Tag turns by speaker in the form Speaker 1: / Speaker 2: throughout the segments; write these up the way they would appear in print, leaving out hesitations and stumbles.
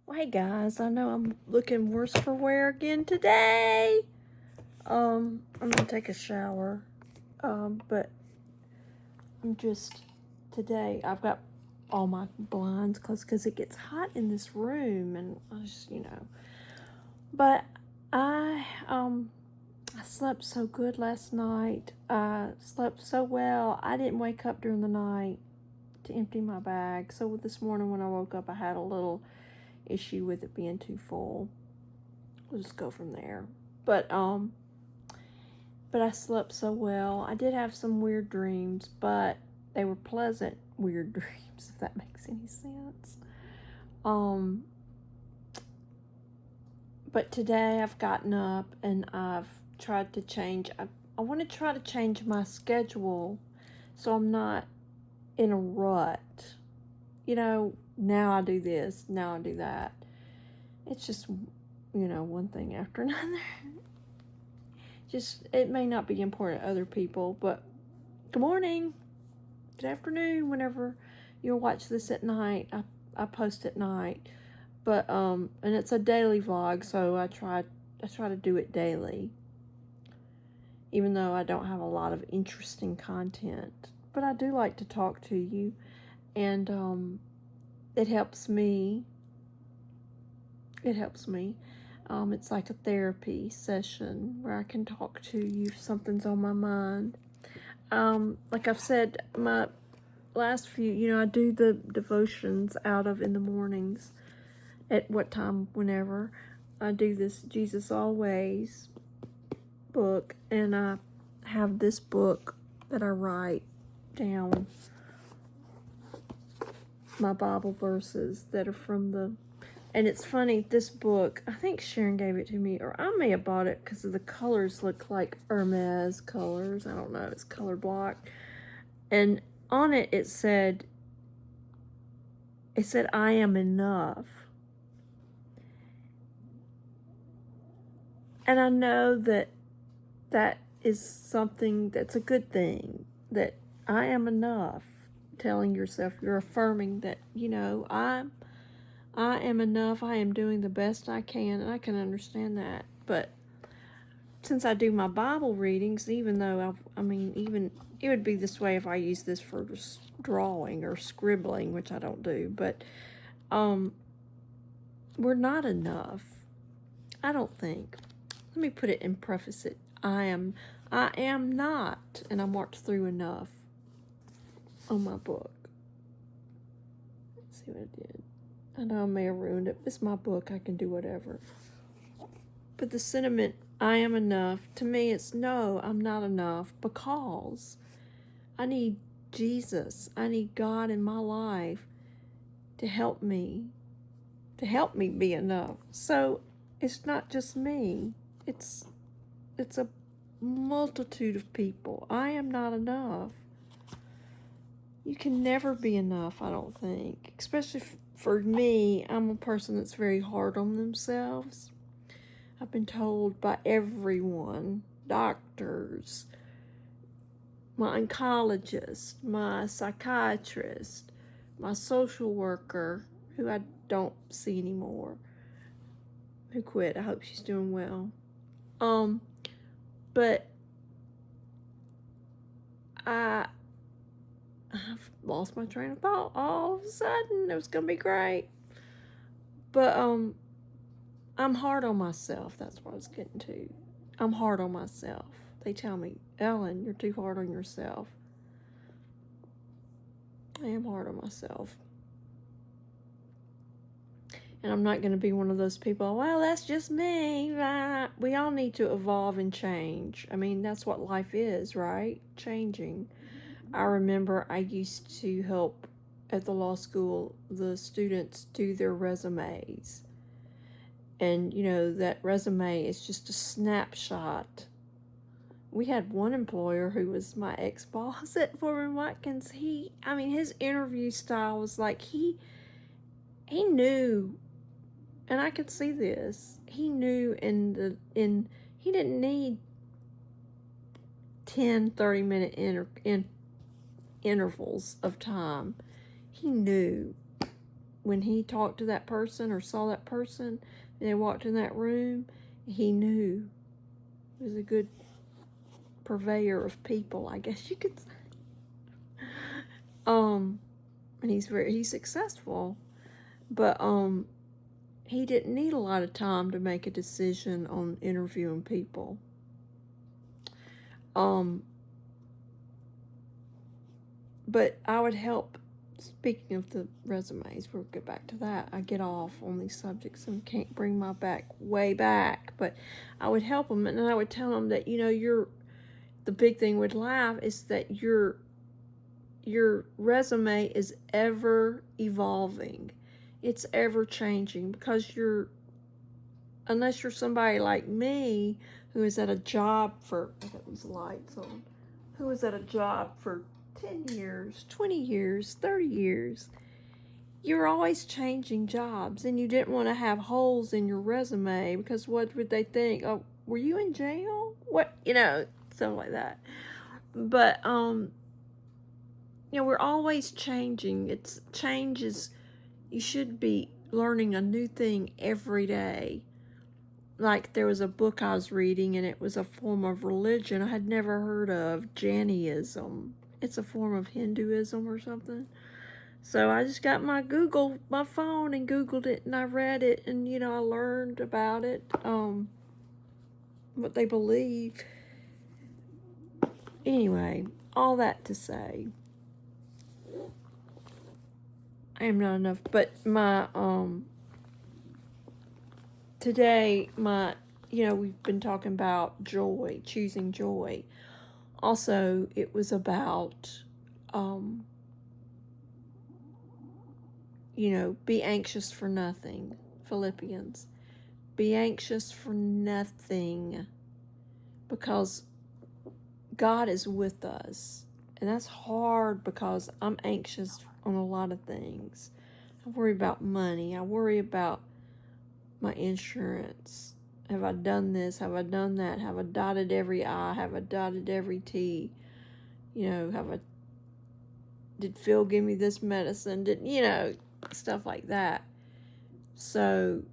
Speaker 1: Well, hey guys, I know I'm looking worse for wear again today. I'm gonna take a shower. But I'm just today. I've got all my blinds closed because it gets hot in this room, and I just. But I slept so good last night. I slept so well. I didn't wake up during the night to empty my bag. So this morning when I woke up, I had a little issue with it being too full. We'll just go from there. But I slept so well. I did have some weird dreams, but they were pleasant weird dreams, if that makes any sense. But today I've gotten up and I've tried to change. I want to try to change my schedule so I'm not in a rut. Now I do this, now I do that. It's just, one thing after another. Just, it may not be important to other people, but good morning, good afternoon, whenever you'll watch this at night. I post at night, but and it's a daily vlog, so I try to do it daily, even though I don't have a lot of interesting content. But I do like to talk to you, and it helps me. It's like a therapy session where I can talk to you if something's on my mind. Like I've said, my last few, I do the devotions out of in the mornings at what time, whenever. I do this Jesus Always book, and I have this book that I write down my Bible verses that are from the. And it's funny, this book, I think Sharon gave it to me, or I may have bought it because the colors look like Hermes colors. I don't know, it's color block. And on it, it said, I am enough. And I know that is something that's a good thing, that I am enough. Telling yourself, you're affirming that, I am enough. I am doing the best I can, and I can understand that. But since I do my Bible readings, even though even it would be this way if I use this for just drawing or scribbling, which I don't do. But we're not enough. I don't think. Let me put it and preface it. I am not, and I marked through enough on my book. Let's see what I did. I know I may have ruined it. It's my book. I can do whatever. But the sentiment, I am enough, to me it's no, I'm not enough, because I need Jesus. I need God in my life to help me be enough. So it's not just me. It's a multitude of people. I am not enough. You can never be enough, I don't think. Especially for me, I'm a person that's very hard on themselves. I've been told by everyone, doctors, my oncologist, my psychiatrist, my social worker, who I don't see anymore, who quit. I hope she's doing well. But I've lost my train of thought all of a sudden. It was gonna be great. But I'm hard on myself. That's what I was getting to. I'm hard on myself. They tell me, Ellen, you're too hard on yourself. I am hard on myself. And I'm not going to be one of those people, well, that's just me. We all need to evolve and change. I mean, that's what life is, right? Changing. I remember I used to help at the law school the students do their resumes. And, that resume is just a snapshot. We had one employer who was my ex-boss at Foreman Watkins. His interview style was like he knew, and I could see this. He knew he didn't need 10, 30-minute intervals of time. He knew when he talked to that person or saw that person, and they walked in that room, he knew. He was a good purveyor of people, I guess you could say. And he's successful, but he didn't need a lot of time to make a decision on interviewing people. But I would help. Speaking of the resumes, we'll get back to that. I get off on these subjects and can't bring my back way back. But I would help them, and I would tell them that, the big thing with life is that your resume is ever evolving. It's ever changing, because unless you're somebody like me who is at a job for, I got these lights on, who is at a job for 10 years, 20 years, 30 years, you're always changing jobs, and you didn't want to have holes in your resume, because what would they think? Oh, were you in jail? What, stuff like that. But, we're always changing. You should be learning a new thing every day. Like, there was a book I was reading, and it was a form of religion I had never heard of, Jainism. It's a form of Hinduism or something. So I just got my phone, and Googled it, and I read it, and, I learned about it, what they believe. Anyway, all that to say, I am not enough, but today, we've been talking about joy, choosing joy. Also, it was about, be anxious for nothing. Philippians. Be anxious for nothing, because God is with us. And that's hard, because I'm anxious on a lot of things. I worry about money. I worry about my insurance. Have I done this? Have I done that? Have I dotted every I? Have I dotted every T? Did Phil give me this medicine? Stuff like that. So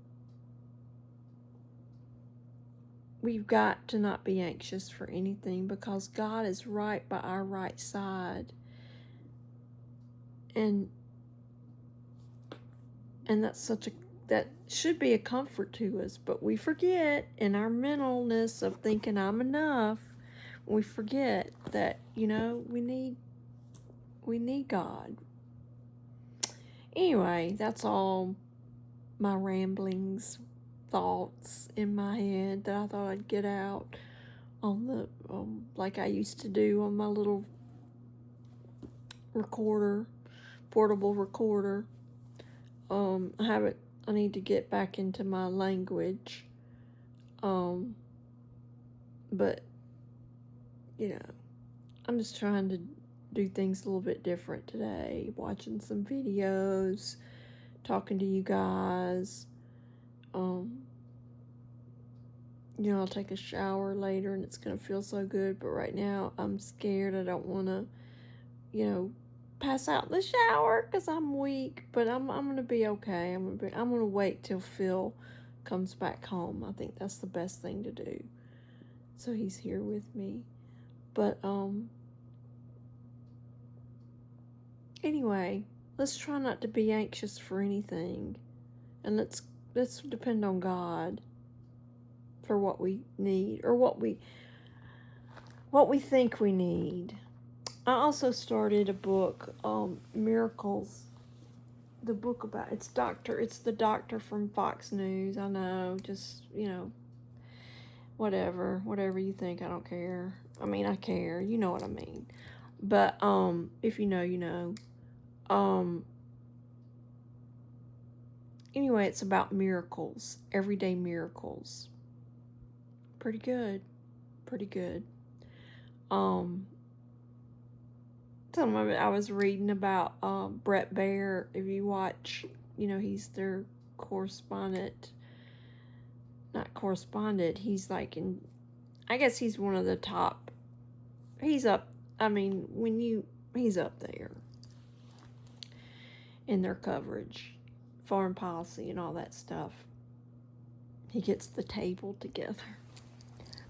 Speaker 1: we've got to not be anxious for anything, because God is right by our right side. And that should be a comfort to us, but we forget, in our mentalness of thinking I'm enough, we forget that, we need God. Anyway, that's all my ramblings, thoughts in my head that I thought I'd get out on the, like I used to do on my little portable recorder. I need to get back into my language. But, I'm just trying to do things a little bit different today. Watching some videos, talking to you guys. I'll take a shower later, and it's going to feel so good. But right now, I'm scared. I don't want to, pass out in the shower, because I'm weak. But I'm going to be okay. I'm going to wait till Phil comes back home. I think that's the best thing to do. So he's here with me. But, anyway, let's try not to be anxious for anything. And let's depend on God for what we need, or what we think we need. I also started a book, Miracles. The book about it's the doctor from Fox News. I know, just whatever you think, I don't care. I mean, I care. You know what I mean. But if you know, you know. Anyway, it's about miracles, everyday miracles. Pretty good. Some of it I was reading about Bret Baier. If you watch, he's their correspondent. Not correspondent. He's like I guess he's one of the top. He's up. I mean, he's up there in their coverage. foreign policy and all that stuff. He gets the table together.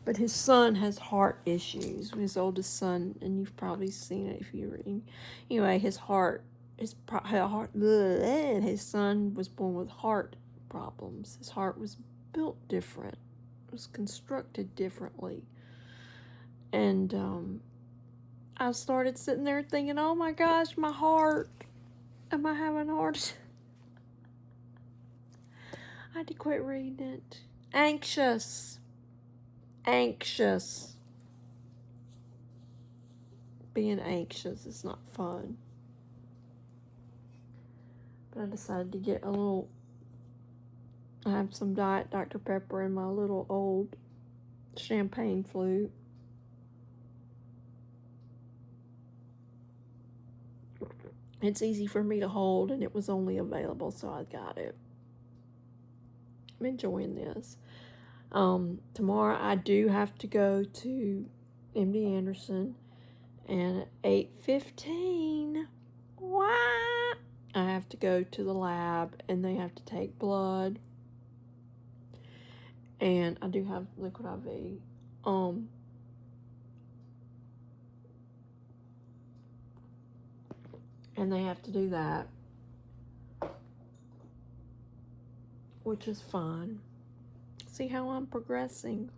Speaker 1: But his son has heart issues. His oldest son, and you've probably seen it if you were in. Anyway, his son was born with heart problems. His heart was built different. It was constructed differently. And I started sitting there thinking, oh my gosh, my heart. Am I having a heart? I had to quit reading it. Anxious. Being anxious is not fun. But I decided to get I have some Diet Dr. Pepper in my little old champagne flute. It's easy for me to hold, and it was only available, so I got it. I'm enjoying this. Tomorrow I do have to go to MD Anderson, and at 8:15, what? I have to go to the lab, and they have to take blood, and I do have liquid IV. And they have to do that, which is fine. See how I'm progressing.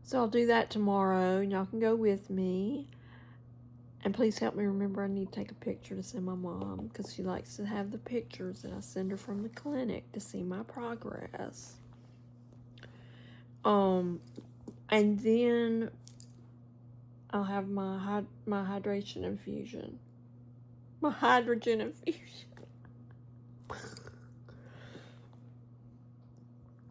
Speaker 1: So I'll do that tomorrow, and y'all can go with me. And please help me remember I need to take a picture to send my mom, because she likes to have the pictures that I send her from the clinic to see my progress. And then I'll have my hydration infusion. My hydrogen infusion.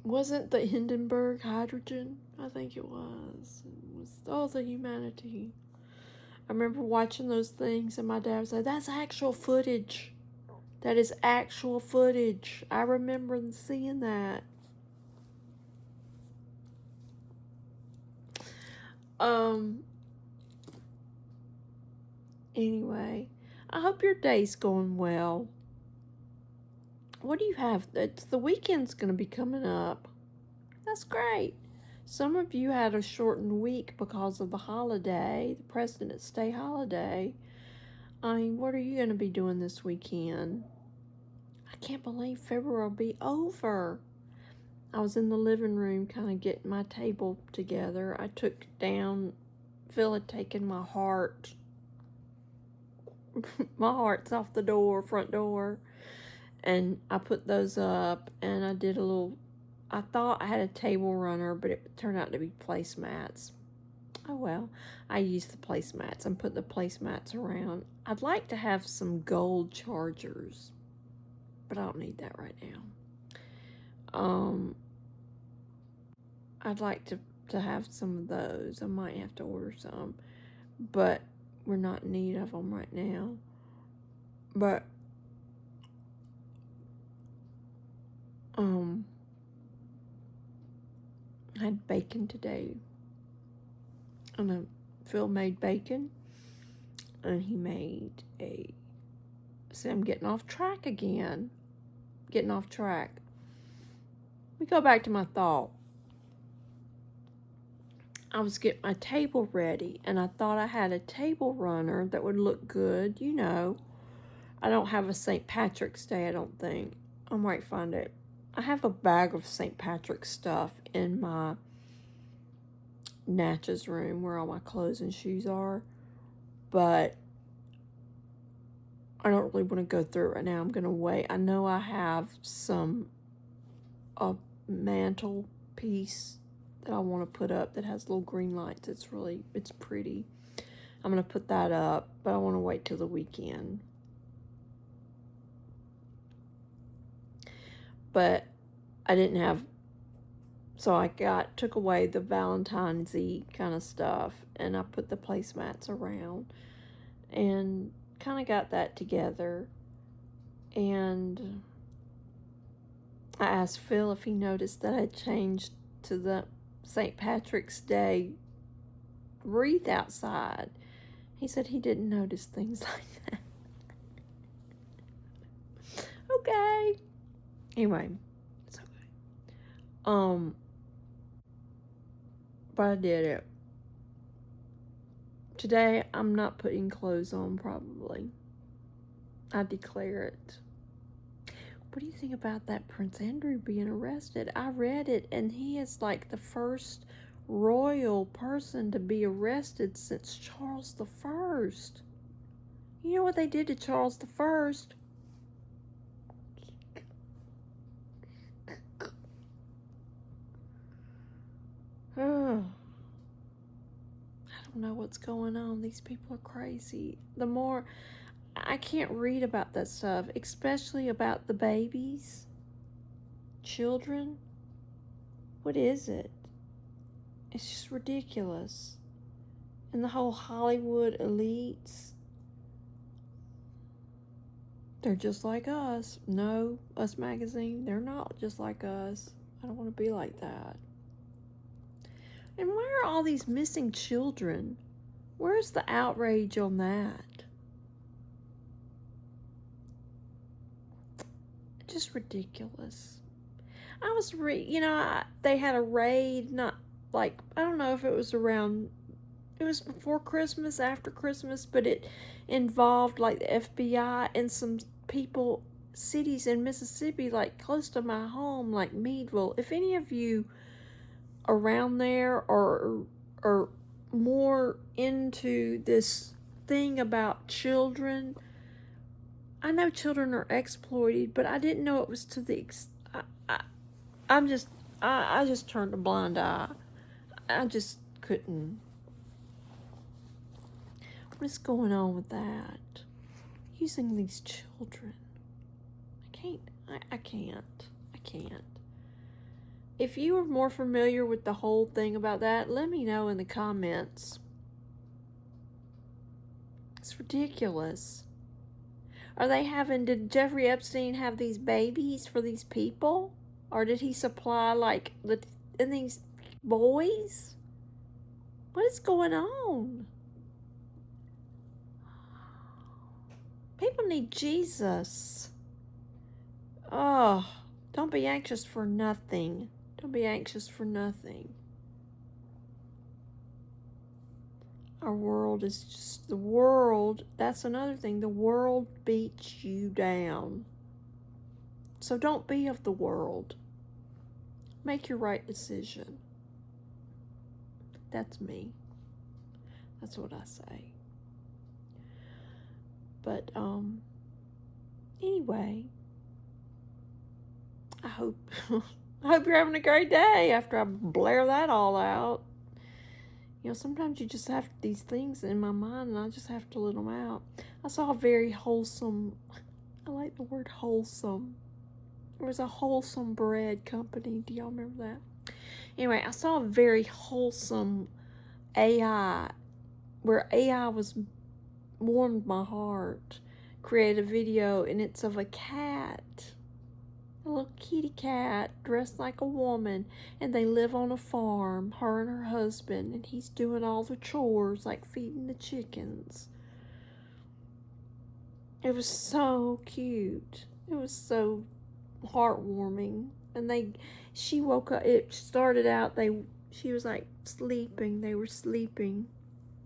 Speaker 1: Wasn't the Hindenburg hydrogen? I think it was. It was all the humanity. I remember watching those things, and my dad would say, that's actual footage. That is actual footage. I remember seeing that. Anyway, I hope your day's going well. What do you have? The weekend's going to be coming up. That's great. Some of you had a shortened week because of the holiday, the President's Day holiday. I mean, what are you going to be doing this weekend? I can't believe February will be over. I was in the living room kind of getting my table together. I took down, Phil had taken my heart's off the door, front door, and I put those up, and I did I thought I had a table runner, but it turned out to be placemats. Oh well, I used the placemats and put the placemats around. I'd like to have some gold chargers, but I don't need that right now. I'd like to have some of those. I might have to order some, but we're not in need of them right now. But I had bacon today, and Phil made bacon, and he made see, I'm getting off track again. Getting off track. We go back to my thought. I was getting my table ready, and I thought I had a table runner that would look good. You know, I don't have a St. Patrick's Day, I don't think. I might find it. I have a bag of St. Patrick's stuff in my Natchez room where all my clothes and shoes are, but I don't really want to go through it right now. I'm going to wait. I know I have a mantle piece that I want to put up that has little green lights. It's pretty. I'm going to put that up, but I want to wait till the weekend. But I didn't have, so I took away the Valentine's-y kind of stuff, and I put the placemats around and kind of got that together. And I asked Phil if he noticed that I changed to the St. Patrick's Day wreath outside. He said he didn't notice things like that. okay. Anyway, it's okay. But I did it. Today, I'm not putting clothes on, probably. I declare it. What do you think about that Prince Andrew being arrested? I read it, and he is like the first royal person to be arrested since Charles the First. You know what they did to Charles the First? Oh, I don't know what's going on. These people are crazy. The more I can't read about that stuff, especially about the babies, children. What is it? It's just ridiculous. And the whole Hollywood elites, they're just like us. No, Us Magazine, they're not just like us. I don't want to be like that. And where are all these missing children? Where's the outrage on that? Just ridiculous. I was they had a raid, not like, I don't know if it was around, it was before Christmas, after Christmas, but it involved like the FBI and some people, cities in Mississippi, like close to my home, like Meadville. If any of you around there are more into this thing about children, I know children are exploited, but I didn't know it was to the I just turned a blind eye. I just couldn't. What's going on with that? Using these children. I can't. If you are more familiar with the whole thing about that, let me know in the comments. It's ridiculous. Did Jeffrey Epstein have these babies for these people? Or did he supply these boys? What is going on? People need Jesus. Oh, don't be anxious for nothing. Don't be anxious for nothing. Our world is just the world. That's another thing. The world beats you down. So don't be of the world. Make your right decision. That's me. That's what I say. But anyway, I hope you're having a great day after I blare that all out. You know, sometimes you just have these things in my mind and I just have to let them out. I saw a very wholesome, I like the word wholesome. There was a wholesome bread company. Do y'all remember that? Anyway, I saw a very wholesome AI, where AI was warmed my heart, create a video, and it's of a cat, a little kitty cat dressed like a woman, and they live on a farm, her and her husband, and he's doing all the chores like feeding the chickens. It was so cute. It was so heartwarming. And she woke up, it started out, she was like sleeping, they were sleeping,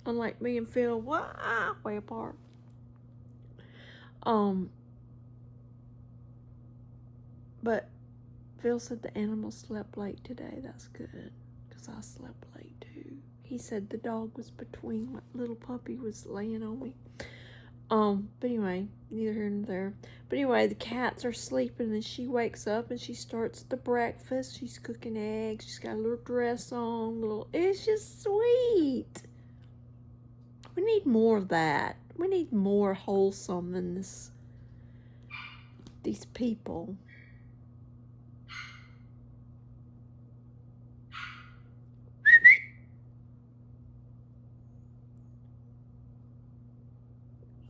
Speaker 1: unlike me and Phil, way apart. But Phil said the animals slept late today. That's good, because I slept late too. He said the dog was between, my little puppy was laying on me. But anyway, neither here nor there. But anyway, the cats are sleeping and she wakes up and she starts the breakfast. She's cooking eggs. She's got a little dress on. It's just sweet. We need more of that. We need more wholesome than these people.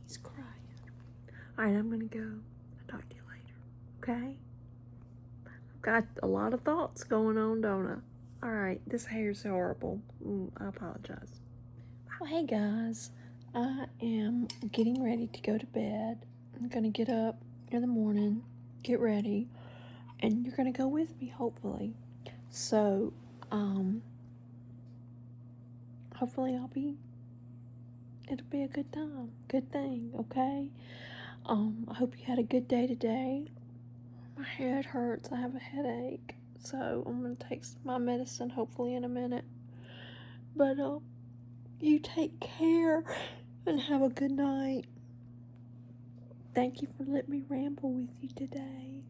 Speaker 1: He's crying. All right, I'm going to go. I'll talk to you later. Okay? I've got a lot of thoughts going on, don't I? All right, this hair's horrible. I apologize. Well, hey guys, I am getting ready to go to bed. I'm going to get up in the morning get ready, and you're gonna go with me, hopefully. So, hopefully it'll be a good time, good thing, okay? I hope you had a good day today. My head hurts, I have a headache, so I'm gonna take my medicine hopefully in a minute. But, you take care and have a good night. Thank you for letting me ramble with you today.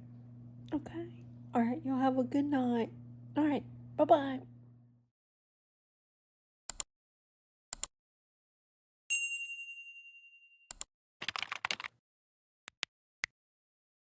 Speaker 1: Okay? Alright, y'all have a good night. Alright, bye-bye.